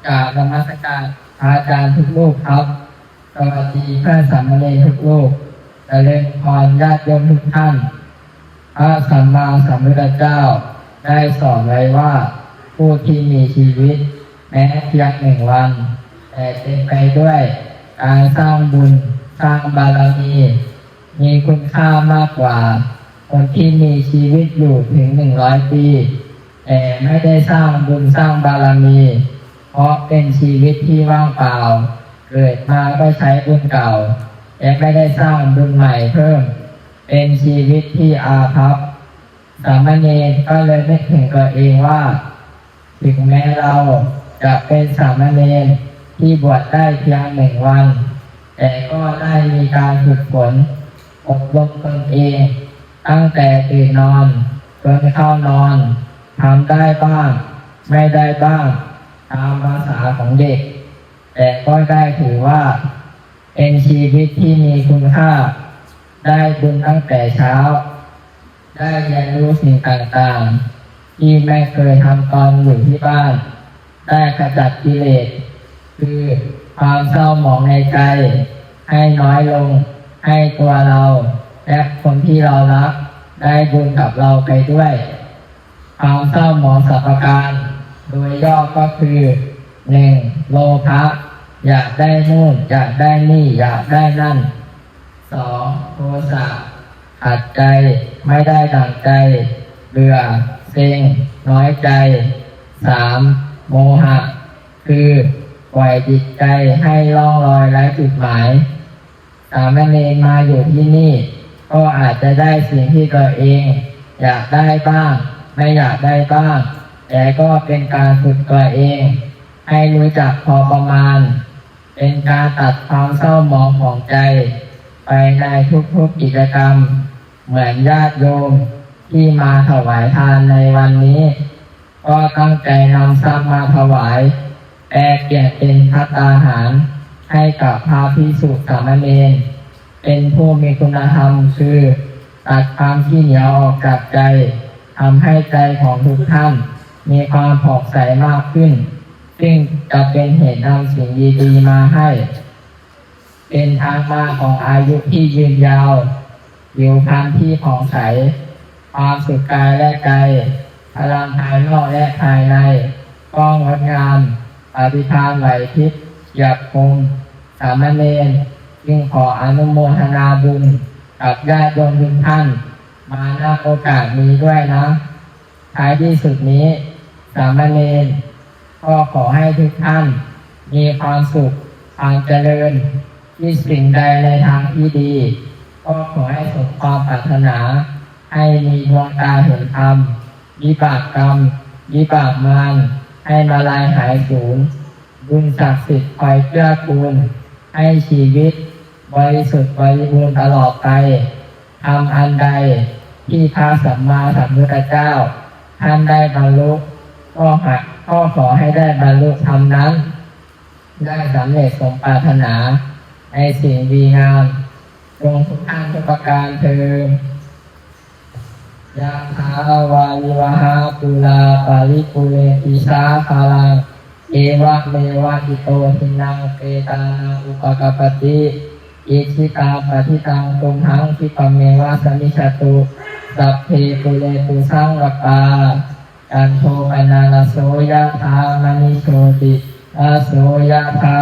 กราบนมัสการอาจารย์ทุกรูปครับสวัสดีเพื่อนสามเณรทุกรูปเจริญพรญาติโยมทุกท่านพระสัมมาสัมพุทธเจ้าได้สอนไว้ว่าผู้ที่มีชีวิตแม้เพียง1 วันแต่เต็มไปด้วยการสร้างบุญสร้างบารมีมีคุณค่ามากกว่าคนที่มีชีวิตอยู่ถึง100 ปีแต่ไม่ได้สร้างบุญสร้างบารมีเพราะเป็นชีวิตที่ว่างเปล่าเกิดมาก็ใช้บุญเก่าและไม่ได้สร้างบุญใหม่เพิ่มเป็นชีวิตที่อาภัพสามเณรก็เลยนึกถึงตัวเองว่าถึงแม้เราจะเป็นสามเณรที่บวชได้เพียง1 วันแต่ก็ได้มีการฝึกฝนอบรมตนเองตั้งแต่ตื่นนอนจนเข้านอนทำได้บ้างไม่ได้บ้างตามภาษาของเด็กแต่ก็ได้ถือว่าเป็นชีวิตที่มีคุณค่าได้บุญตั้งแต่เช้าได้เรียนรู้สิ่งต่างๆที่ไม่เคยทำตอนอยู่ที่บ้านได้ขจัดกิเลสคือความเศร้าหมองในใจให้น้อยลงให้ตัวเราและคนที่เรารักได้บุญกับเราไปด้วยความเศร้าหมองสรรพการโดยย่อก็คือ 1. โลภะอยากได้นู่นอยากได้นี่อยากได้นั่น 2. โทสะขัดใจไม่ได้ดั่งใจเบื่อเซ็งน้อยใจ 3. โมหะคือปล่อยจิตใจให้ล่องลอยไร้จุดหมายสามเณรมาอยู่ที่นี่ก็อาจจะได้สิ่งที่ตัวเองอยากได้บ้างไม่อยากได้บ้างแต่ก็เป็นการฝึกตัวเองให้รู้จักพอประมาณเป็นการตัดความเศร้าหมองของใจไปในทุกๆกิจกรรมเหมือนญาติโยมที่มาถวายทานในวันนี้ก็ตั้งใจนำทรัพย์มาถวายแปลเปลี่ยนเป็นภัตตาหารให้กับพระภิกษุสามเณรเป็นผู้มีคุณธรรมคือตัดความขี้เหนียวออกจากใจทำให้ใจของทุกท่านมีความผ่องใสมากขึ้นซึ่งจะเป็นเหตุนำสิ่งดีๆมาให้เป็นทางมาของอายุที่ยืนยาวผิวพรรณที่ผ่องใสความสุขกายและใจพลังภายนอกและภายในก็งดงามปฏิภาณไหวพริบเฉียบคมสามเณรจึงขออนุโมทนาบุญกับญาติโยมทุกท่านมาณโอกาสนี้ด้วยนะท้ายที่สุดนี้สามเณรก็ขอให้ทุกท่านมีความสุขความเจริญที่สิ่งใดในทางที่ดีก็ขอให้สมความปรารถนาให้มีดวงตาเห็นธรรมวิบากกรรมวิบากมารให้มาลายหายสูญบุญศักดิ์สิทธิ์คอยเกื้อกูลให้ชีวิตบริสุทธิ์บริบูรณ์ตลอดไปทำอันใดที่พระสัมมาสัมพุทธเจ้าท่านได้บรรลุก็ขอให้ได้บรรลุธรรมนั้นได้สำเร็จสมปรารถนาในสิ่งดีงามจงทุกท่านทุกประการเทอญยะถาวาลิวหาปุราปาริปุเรติสาคาลังเอวะเมวะอิโตทินังเปตานังอุปกปติอิชิตาปฏิตังตุมหังคิปะเมวะสมิชตุสัพเพปุเรตุสังกปาอันโทปนาลโสยะธามณิโชติอาโสยะธา